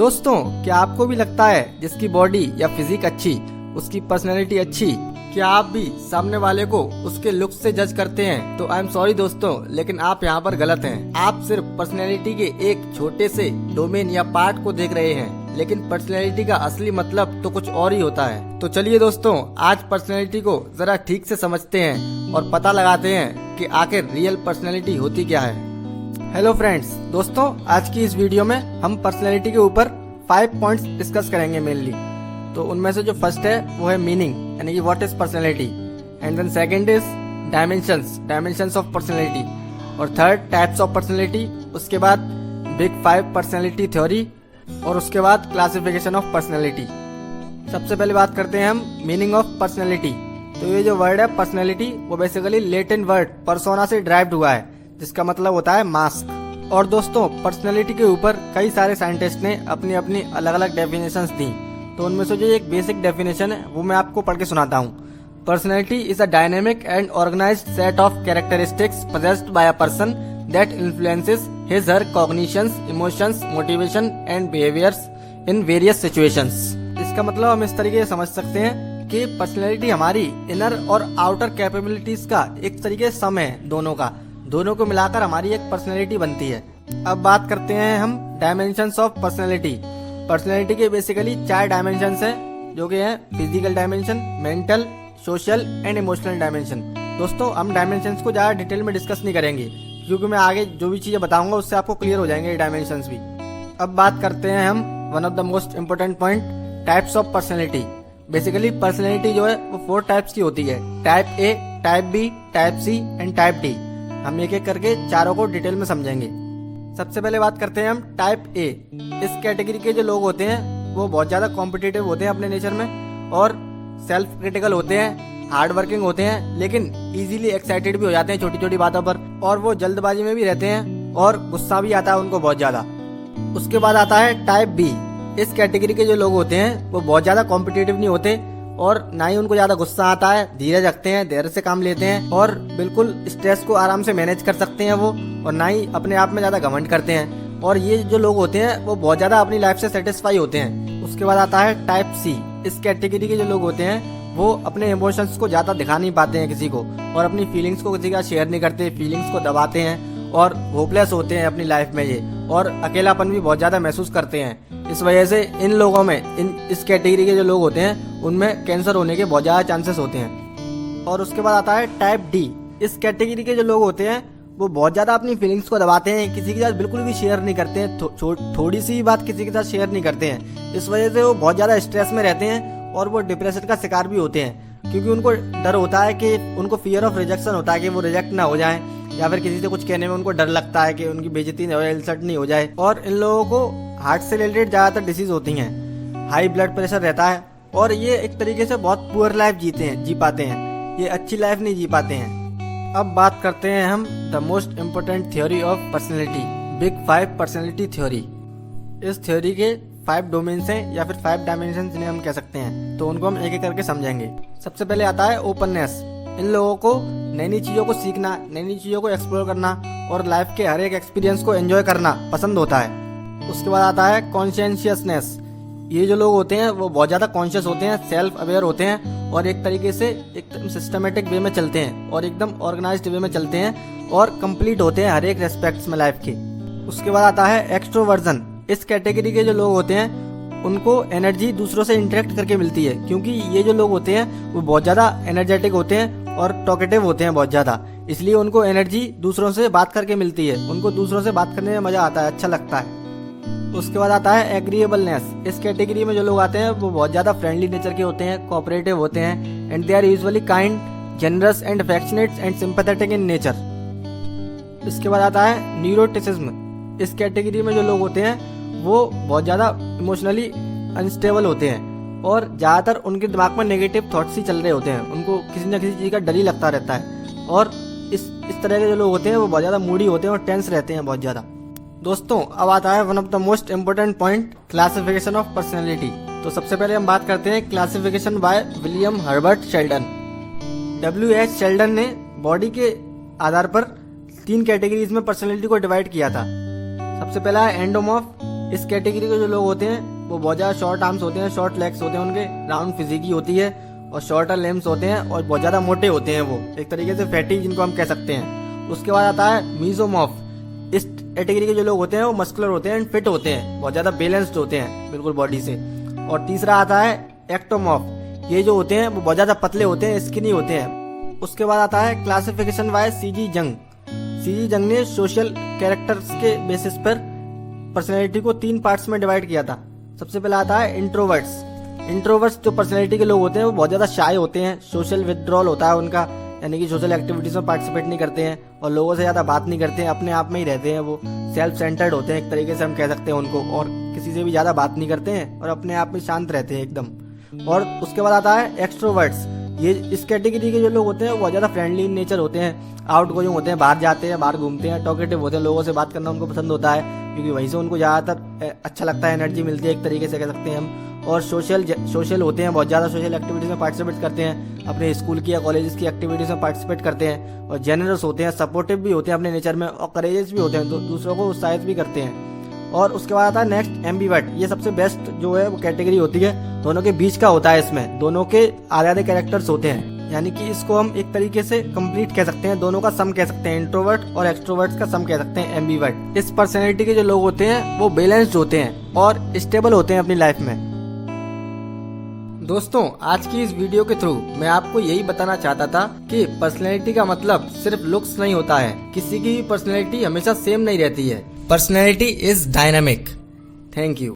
दोस्तों, क्या आपको भी लगता है जिसकी बॉडी या फिजिक अच्छी उसकी पर्सनैलिटी अच्छी? क्या आप भी सामने वाले को उसके लुक से जज करते हैं? तो आई एम सॉरी दोस्तों, लेकिन आप यहाँ पर गलत हैं। आप सिर्फ पर्सनैलिटी के एक छोटे से डोमेन या पार्ट को देख रहे हैं, लेकिन पर्सनैलिटी का असली मतलब तो कुछ और ही होता है। तो चलिए दोस्तों, आज पर्सनैलिटी को जरा ठीक से समझते हैं और पता लगाते हैं कि आखिर रियल पर्सनैलिटी होती क्या है। हेलो फ्रेंड्स, दोस्तों, आज की इस वीडियो में हम पर्सनैलिटी के ऊपर 5 पॉइंट्स डिस्कस करेंगे मेनली। तो उनमें से जो फर्स्ट है वो है मीनिंग, यानी कि what is personality, and then second is dimensions of personality, और थर्ड टाइप्स ऑफ पर्सनैलिटी, उसके बाद बिग 5 पर्सनैलिटी थ्योरी, और उसके बाद क्लासिफिकेशन ऑफ पर्सनैलिटी। सबसे पहले बात करते हैं हम मीनिंग ऑफ पर्सनैलिटी। तो ये जो वर्ड है पर्सनैलिटी, वो बेसिकली लैटिन वर्ड पर्सोना से ड्राइव्ड हुआ है, जिसका मतलब होता है मास्क। और दोस्तों, पर्सनैलिटी के ऊपर कई सारे साइंटिस्ट ने अपनी अपनी अलग अलग डेफिनेशंस दी। तो उनमें से जो एक बेसिक डेफिनेशन है वो मैं आपको पढ़ के सुनाता हूँ। Personality is a dynamic and organised set of characteristics possessed by a person that influences his her cognitions, emotions, motivation and behaviors in various situations। इसका मतलब हम इस तरीके से समझ सकते हैं कि पर्सनैलिटी हमारी इनर और आउटर कैपेबिलिटीज का एक तरीके से सम है। दोनों को मिलाकर हमारी एक पर्सनैलिटी बनती है। अब बात करते हैं हम डायमेंशंस ऑफ पर्सनैलिटी। पर्सनैलिटी के बेसिकली 4 डायमेंशंस हैं, जो कि हैं physical dimension, mental, social and emotional dimension. दोस्तों, हम डायमेंशंस को ज्यादा डिटेल में डिस्कस नहीं करेंगे, क्योंकि मैं आगे जो भी चीजें बताऊंगा उससे आपको क्लियर हो जाएंगे ये डायमेंशंस भी। अब बात करते हैं हम one of the most important point, types of personality. Basically personality जो है वो 4 टाइप्स की होती है, type A, type B, type C and type D. हम एक एक करके चारों को डिटेल में समझेंगे। सबसे पहले बात करते हैं हम टाइप ए। इस कैटेगरी के जो लोग होते हैं वो बहुत ज्यादा कॉम्पिटिटिव होते हैं अपने नेचर में, और सेल्फ क्रिटिकल होते हैं, हार्ड वर्किंग होते हैं, लेकिन इजीली एक्साइटेड भी हो जाते हैं छोटी छोटी बातों पर, और वो जल्दबाजी में भी रहते हैं और गुस्सा भी आता है उनको बहुत ज्यादा। उसके बाद आता है टाइप बी। इस कैटेगरी के जो लोग होते हैं वो बहुत ज्यादा कॉम्पिटिटिव नहीं होते, और ना ही उनको ज्यादा गुस्सा आता है, धीरज रखते हैं, धैर्य से काम लेते हैं, और बिल्कुल स्ट्रेस को आराम से मैनेज कर सकते हैं वो, और ना ही अपने आप में ज्यादा घमंड करते हैं। और ये जो लोग होते हैं वो बहुत ज्यादा अपनी लाइफ से सेटिस्फाई होते हैं। उसके बाद आता है टाइप सी। इस कैटेगरी के जो लोग होते हैं वो अपने इमोशंस को ज्यादा दिखा नहीं पाते हैं किसी को, और अपनी फीलिंग्स को किसी का शेयर नहीं करते, फीलिंग्स को दबाते हैं, और होपलेस होते हैं अपनी लाइफ में ये, और अकेलापन भी बहुत ज्यादा महसूस करते हैं। इस वजह से इन लोगों में, इस कैटेगरी के जो लोग होते हैं उनमें कैंसर होने के बहुत ज्यादा चांसेस होते हैं। और उसके बाद आता है टाइप डी। इस कैटेगरी के जो लोग होते हैं वो बहुत ज्यादा अपनी फीलिंग्स को दबाते हैं, किसी के साथ बिल्कुल भी शेयर नहीं करते हैं, थोड़ी सी बात किसी के साथ शेयर नहीं करते हैं। इस वजह से वो बहुत ज्यादा स्ट्रेस में रहते हैं, और वो डिप्रेशन का शिकार भी होते हैं, क्योंकि उनको डर होता है कि उनको फियर ऑफ रिजेक्शन होता है कि वो रिजेक्ट ना हो जाए, या फिर किसी से कुछ कहने में उनको डर लगता है कि उनकी बेइज्जती नहीं हो जाए, इंसल्ट नहीं हो जाए। और इन लोगों को हार्ट से रिलेटेड ज्यादातर डिसीज होती हैं, हाई ब्लड प्रेशर रहता है, और ये एक तरीके से बहुत पुअर लाइफ जी पाते हैं, ये अच्छी लाइफ नहीं जी पाते हैं। अब बात करते हैं हम the most important theory of personality, big 5 personality theory. इस थ्योरी के 5 डोमेन्स हैं, या फिर 5 डायमेंशन जिन्हें हम कह सकते हैं, तो उनको हम एक एक करके समझेंगे। सबसे पहले आता है ओपननेस। इन लोगों को नई नई चीजों को सीखना, नई नई चीजों को एक्सप्लोर करना, और लाइफ के हर एक एक्सपीरियंस को एंजॉय करना पसंद होता है। उसके बाद आता है कॉन्शियसनेस। ये जो लोग होते हैं वो बहुत ज्यादा कॉन्शियस होते हैं, सेल्फ अवेयर होते हैं, और एक तरीके से एकदम सिस्टमेटिक वे में चलते हैं, और एकदम ऑर्गेनाइज्ड वे में चलते हैं, और कंप्लीट होते हैं हर एक रेस्पेक्ट्स में लाइफ के। उसके बाद आता है एक्सट्रोवर्जन। इस कैटेगरी के जो लोग होते हैं उनको एनर्जी दूसरों से इंटरेक्ट करके मिलती है, क्योंकि ये जो लोग होते हैं वो बहुत ज्यादा एनर्जेटिक होते हैं और टॉकेटिव होते हैं बहुत ज्यादा, इसलिए उनको एनर्जी दूसरों से बात करके मिलती है, उनको दूसरों से बात करने में मजा आता है, अच्छा लगता है। उसके बाद आता है एग्रीएबलनेस। इस कैटेगरी में जो लोग आते हैं वो बहुत ज्यादा फ्रेंडली नेचर के होते हैं, कोऑपरेटिव होते हैं, and they are usually kind, generous and affectionate and sympathetic in nature. इसके बाद आता है न्यूरोटिसिज्म। इस कैटेगरी में जो लोग होते हैं वो बहुत ज्यादा इमोशनली अनस्टेबल होते हैं, और ज्यादातर उनके दिमाग में नेगेटिव थॉट्स ही चल रहे होते हैं, उनको किसी न किसी चीज का डर ही लगता रहता है। और इस तरह के जो लोग होते हैं वो बहुत ज्यादा मूडी होते हैं और टेंस रहते हैं बहुत ज्यादा। दोस्तों, अब आता है one of the most important point, classification of personality. तो सबसे पहले हम बात करते हैं classification by William Herbert Sheldon. W.H. Sheldon ने बॉडी के आधार पर 3 कैटेगरीज में पर्सनैलिटी को डिवाइड किया था। सबसे पहला है एंडोमॉर्फ। इस कैटेगरी के जो लोग होते हैं वो बहुत ज्यादा शॉर्ट आर्म्स होते हैं, शॉर्ट लेग्स होते हैं उनके, राउंड फिजिकी होती है और शॉर्टर लिम्स होते हैं और बहुत ज्यादा मोटे होते हैं, वो एक तरीके से फैटी जिनको हम कह सकते हैं। उसके बाद आता है मीजोमॉर्फ। इस कैटेगरी के जो लोग होते हैं वो मस्कुलर होते हैं एंड फिट होते हैं, बहुत ज्यादा बैलेंस्ड होते हैं बिल्कुल बॉडी से। और तीसरा आता है एक्टोमॉर्फ। ये जो होते हैं वो बहुत ज्यादा पतले होते हैं, स्किनी होते हैं। उसके बाद आता है क्लासिफिकेशन बाय सीजी जंग। सीजी जंग ने सोशल कैरेक्टर्स के बेसिस पर पर्सनैलिटी को 3 पार्ट्स में डिवाइड किया था। सबसे पहला आता है इंट्रोवर्ट्स। इंट्रोवर्ट्स जो पर्सनैलिटी के लोग होते हैं वो बहुत ज्यादा शाय होते हैं, सोशल विथड्रॉल होता है उनका, यानी कि सोशल एक्टिविटीज में पार्टिसिपेट नहीं करते हैं और लोगों से ज्यादा बात नहीं करते हैं, अपने आप में ही रहते हैं। वो सेल्फ सेंटर्ड होते हैं एक तरीके से हम कह सकते हैं उनको, और किसी से भी ज्यादा बात नहीं करते हैं और अपने आप में शांत रहते हैं एकदम। और उसके बाद आता है एक्सट्रोवर्ट्स। ये इस कैटेगरी के जो लोग होते हैं वो बहुत ज्यादा फ्रेंडली इन नेचर होते हैं, आउट गोइंग होते हैं, बाहर जाते हैं, बाहर घूमते हैं, टॉकेटिव होते हैं, लोगों से बात करना उनको पसंद होता है क्योंकि वहीं से उनको ज्यादातर अच्छा लगता है, एनर्जी मिलती है एक तरीके से कह सकते हैं हम। और सोशल होते हैं, बहुत ज्यादा सोशल एक्टिविटीज में पार्टिसिपेट करते हैं, अपने स्कूल की या कॉलेज की एक्टिविटीज में पार्टिसिपेट करते हैं। और जेनरस होते हैं, सपोर्टिव भी होते हैं अपने नेचर में, और करेजियस भी होते हैं, तो दूसरों को उत्साहित भी करते हैं। और उसके बाद आता है नेक्स्ट एम्बीवर्ट। ये सबसे बेस्ट जो है वो कैटेगरी होती है, दोनों के बीच का होता है, इसमें दोनों के आधे आधे कैरेक्टर्स होते हैं, यानी कि इसको हम एक तरीके से कंप्लीट कह सकते हैं, दोनों का सम कह सकते हैं, इंट्रोवर्ट और एक्सट्रोवर्ट्स का सम कह सकते हैं एम्बीवर्ट। इस पर्सनैलिटी के जो लोग होते हैं वो बैलेंस्ड होते हैं और स्टेबल होते हैं अपनी लाइफ में। दोस्तों, आज की इस वीडियो के थ्रू मैं आपको यही बताना चाहता था कि पर्सनैलिटी का मतलब सिर्फ लुक्स नहीं होता है, किसी की भी पर्सनैलिटी हमेशा सेम नहीं रहती है। Personality is dynamic. Thank you.